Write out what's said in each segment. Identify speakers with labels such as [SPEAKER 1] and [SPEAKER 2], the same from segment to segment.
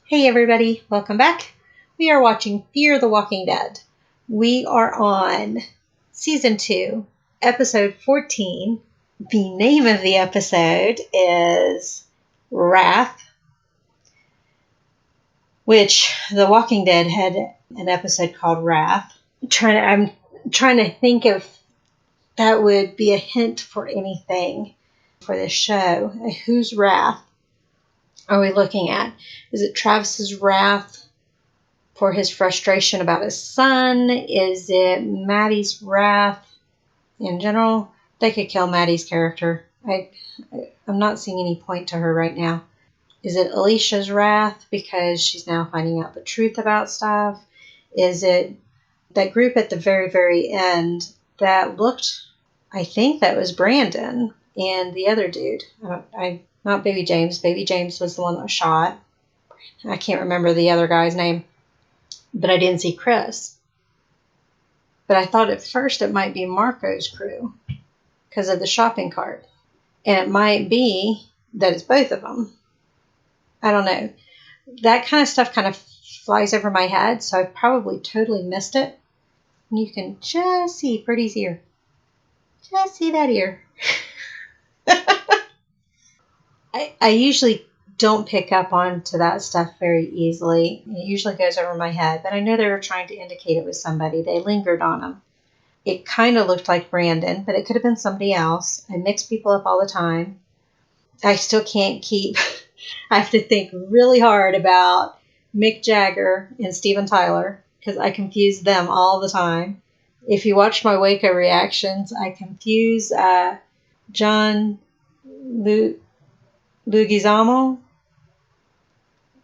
[SPEAKER 1] Hey everybody, welcome back. We are watching Fear the Walking Dead. We are on Season 2, Episode 14. The name of the episode is Wrath, which The Walking Dead had an episode called Wrath. I'm trying to think if that would be a hint for anything for this show. Whose wrath are we looking at? Is it Travis's wrath for his frustration about his son? Is it Maddie's wrath in general? They could kill Maddie's character. I'm not seeing any point to her right now. Is it Alicia's wrath because she's now finding out the truth about stuff? Is it that group at the very, very end that looked, I think that was Brandon and the other dude. Not Baby James. Baby James was the one that was shot. I can't remember the other guy's name. But I didn't see Chris. But I thought at first it might be Marco's crew because of the shopping cart. And it might be that it's both of them. I don't know. That kind of stuff kind of flies over my head, so I probably totally missed it. And you can just see Pretty's ear. Just see that ear. I usually don't pick up onto that stuff very easily. It usually goes over my head, but I know they were trying to indicate it was somebody. They lingered on him. It kind of looked like Brandon, but it could have been somebody else. I mix people up all the time. I still can't keep... I have to think really hard about Mick Jagger and Steven Tyler because I confuse them all the time. If you watch my Waco reactions, I confuse John Leguizamo.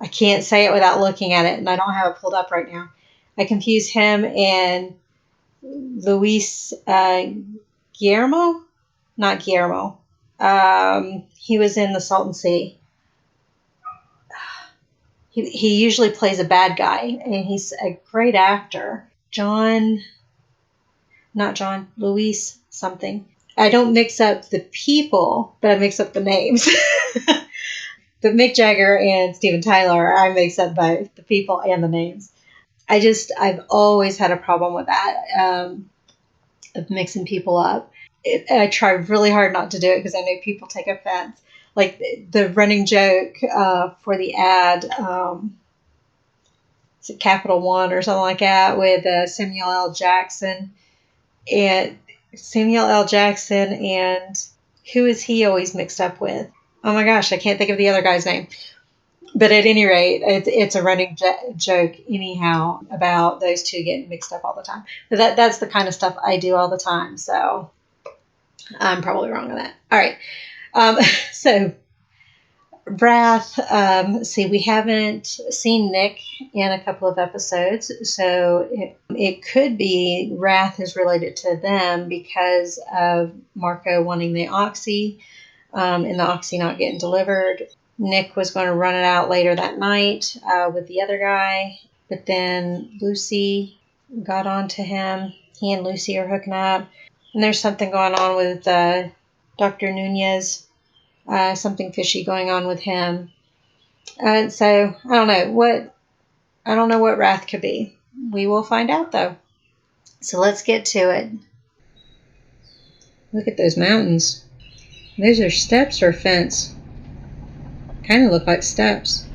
[SPEAKER 1] I can't say it without looking at it, and I don't have it pulled up right now. I confuse him and Luis Guillermo? Not Guillermo. He was in The Salton Sea. He usually plays a bad guy, and he's a great actor. Luis something. I don't mix up the people, but I mix up the names. But Mick Jagger and Steven Tyler, I mix up both the people and the names. I've always had a problem with that, of mixing people up. I try really hard not to do it because I know people take offense. Like the running joke for the ad, is it Capital One or something like that, with Samuel L. Jackson. And Samuel L. Jackson and who is he always mixed up with? Oh my gosh, I can't think of the other guy's name. But at any rate, it's a running joke anyhow about those two getting mixed up all the time. But that's the kind of stuff I do all the time. So I'm probably wrong on that. All right. So Wrath. We haven't seen Nick in a couple of episodes. So it could be Wrath is related to them because of Marco wanting the Oxy. And the Oxy not getting delivered. Nick was going to run it out later that night with the other guy, but then Lucy got on to him. He and Lucy are hooking up, and there's something going on with Dr. Nunez, something fishy going on with him. So I don't know what Wrath could be. We will find out though. So let's get to it. Look at those mountains. Those are steps or a fence. Kind of look like steps.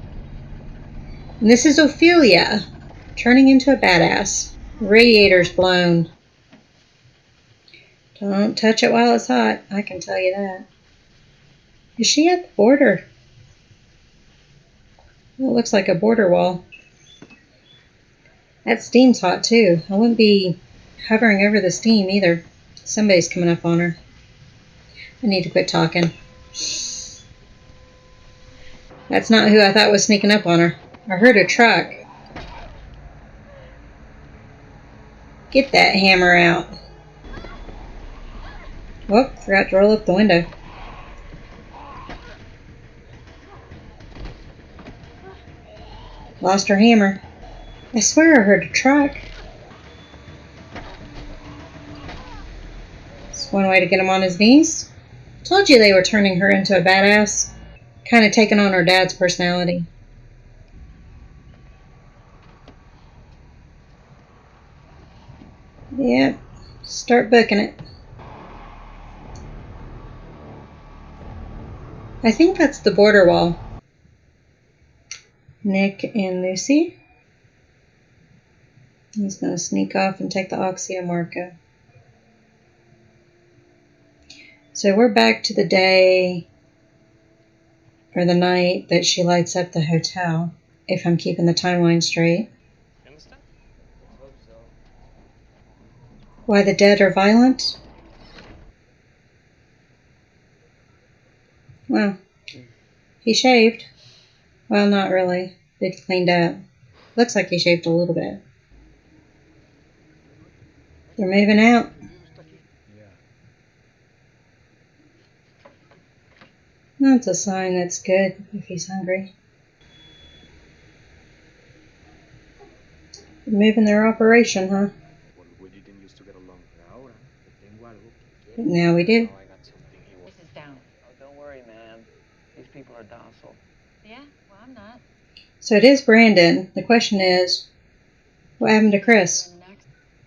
[SPEAKER 1] And this is Ophelia, turning into a badass. Radiator's blown. Don't touch it while it's hot, I can tell you that. Is she at the border? Well, it looks like a border wall. That steam's hot too. I wouldn't be hovering over the steam either. Somebody's coming up on her. I need to quit talking. That's not who I thought was sneaking up on her. I heard a truck. Get that hammer out. Whoop, forgot to roll up the window. Lost her hammer. I swear I heard a truck. It's one way to get him on his knees. Told you they were turning her into a badass. Kind of taking on her dad's personality. Yep. Start booking it. I think that's the border wall. Nick and Lucy. He's going to sneak off and take the Oxymarco. So we're back to the day or the night that she lights up the hotel, if I'm keeping the timeline straight.
[SPEAKER 2] Understand? I hope so.
[SPEAKER 1] Why the dead are violent? Well, he shaved. Well, not really. They cleaned up. Looks like he shaved a little bit. They're moving out. That's a sign that's good if he's hungry. They're moving their operation, huh?
[SPEAKER 2] We didn't used to get along.
[SPEAKER 1] Now we do.
[SPEAKER 2] I got something he wants.
[SPEAKER 3] This is down.
[SPEAKER 2] Oh, don't worry, man. These people are docile.
[SPEAKER 3] Yeah? Well, I'm not.
[SPEAKER 1] So it is Brandon. The question is, what happened to Chris?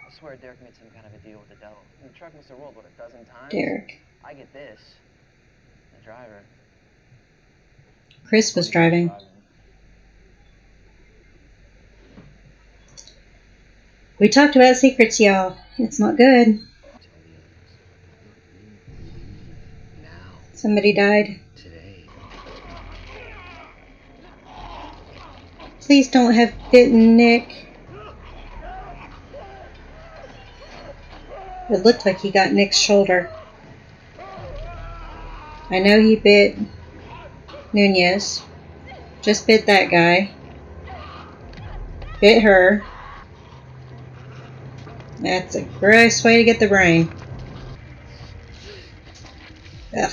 [SPEAKER 2] I swear Derek made some kind of a deal with the devil. The truck must have rolled, what, 12 times?
[SPEAKER 1] Derek.
[SPEAKER 2] I get this. The driver.
[SPEAKER 1] Chris was driving. We talked about secrets, y'all. It's not good. Somebody died. Please don't have bitten Nick. It looked like he got Nick's shoulder. I know he bit Nunez. Just bit that guy. Bit her. That's a gross way to get the brain. Ugh.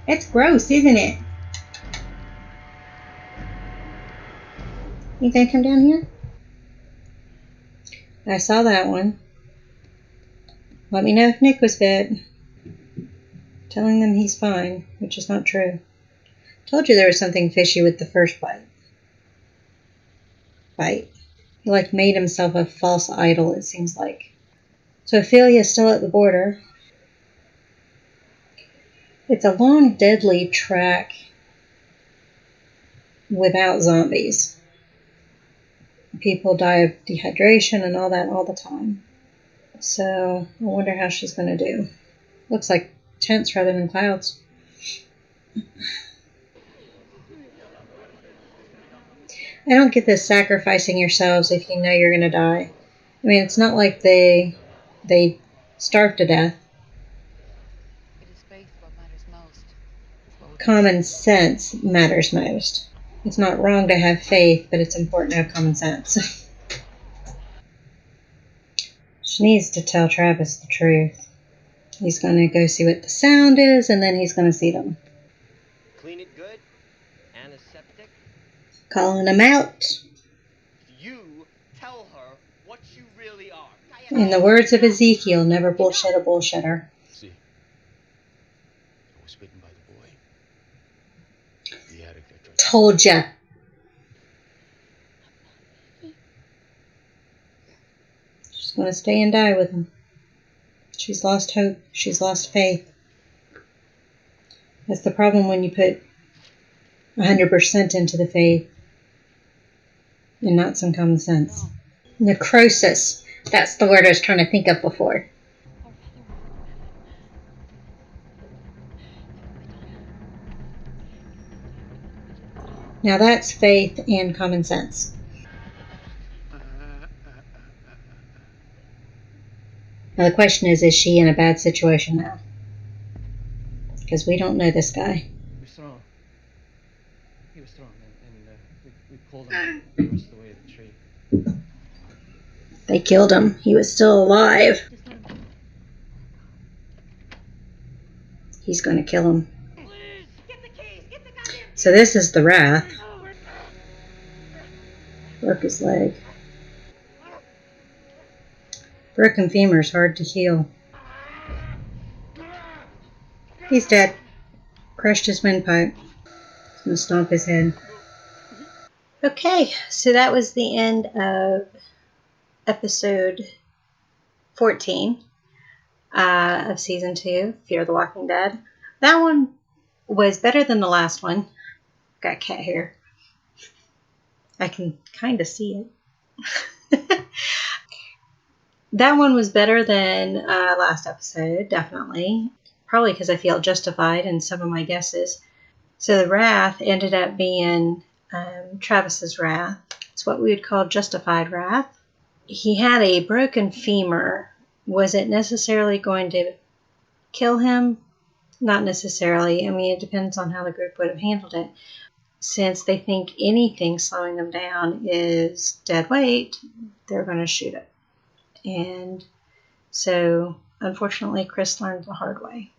[SPEAKER 1] It's gross, isn't it? You gonna come down here? I saw that one. Let me know if Nick was bit. Telling them he's fine, which is not true. Told you there was something fishy with the first bite. He made himself a false idol, it seems like. So Ophelia's still at the border. It's a long, deadly track without zombies. People die of dehydration and all that all the time. So I wonder how she's going to do. Looks like tents rather than clouds. I don't get this sacrificing yourselves if you know you're going to die. I mean, it's not like they starve to death.
[SPEAKER 3] It is faith what matters most.
[SPEAKER 1] Common sense matters most. It's not wrong to have faith, but it's important to have common sense. She needs to tell Travis the truth. He's going to go see what the sound is, and then he's going to see them.
[SPEAKER 4] Clean it good. Antiseptic.
[SPEAKER 1] Calling them out.
[SPEAKER 4] You tell her what you really are.
[SPEAKER 1] In the words of Ezekiel, never bullshit a bullshitter.
[SPEAKER 5] See, I was bitten by the boy. The addict that tried.
[SPEAKER 1] Told ya. She's going to stay and die with him. She's lost hope. She's lost faith. That's the problem when you put 100% into the faith and not some common sense. Necrosis. That's the word I was trying to think of before. Now that's faith and common sense. Now the question is she in a bad situation now? Because we don't know this guy.
[SPEAKER 6] He was strong. He was strong, and we pulled him the rest of the way to the tree.
[SPEAKER 1] They killed him. He was still alive. He's going to kill him. So this is the Wrath. Broke his leg. Broken femur's hard to heal. He's dead. Crushed his windpipe. He's going to stomp his head. Okay, so that was the end of episode 14 of season 2, Fear the Walking Dead. That one was better than the last one. Got cat hair. I can kind of see it. That one was better than last episode, definitely. Probably because I feel justified in some of my guesses. So the wrath ended up being Travis's wrath. It's what we would call justified wrath. He had a broken femur. Was it necessarily going to kill him? Not necessarily. I mean, it depends on how the group would have handled it. Since they think anything slowing them down is dead weight, they're going to shoot it. And so, unfortunately, Chris learned the hard way.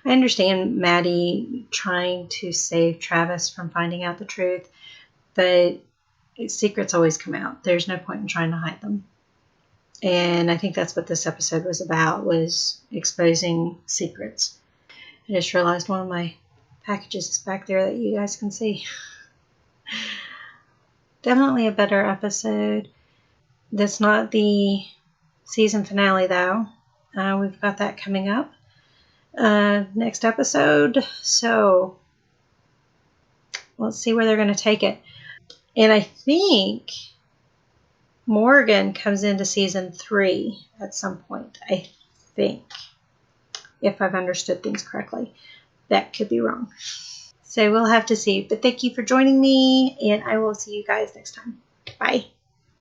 [SPEAKER 1] I understand Maddie trying to save Travis from finding out the truth, but secrets always come out. There's no point in trying to hide them. And I think that's what this episode was about, was exposing secrets. I just realized one of my packages is back there that you guys can see. Definitely a better episode. That's not the season finale, though. We've got that coming up next episode. So let's see where they're going to take it. And I think Morgan comes into season 3 at some point. I think, if I've understood things correctly. That could be wrong. So we'll have to see. But thank you for joining me, and I will see you guys next time. Bye.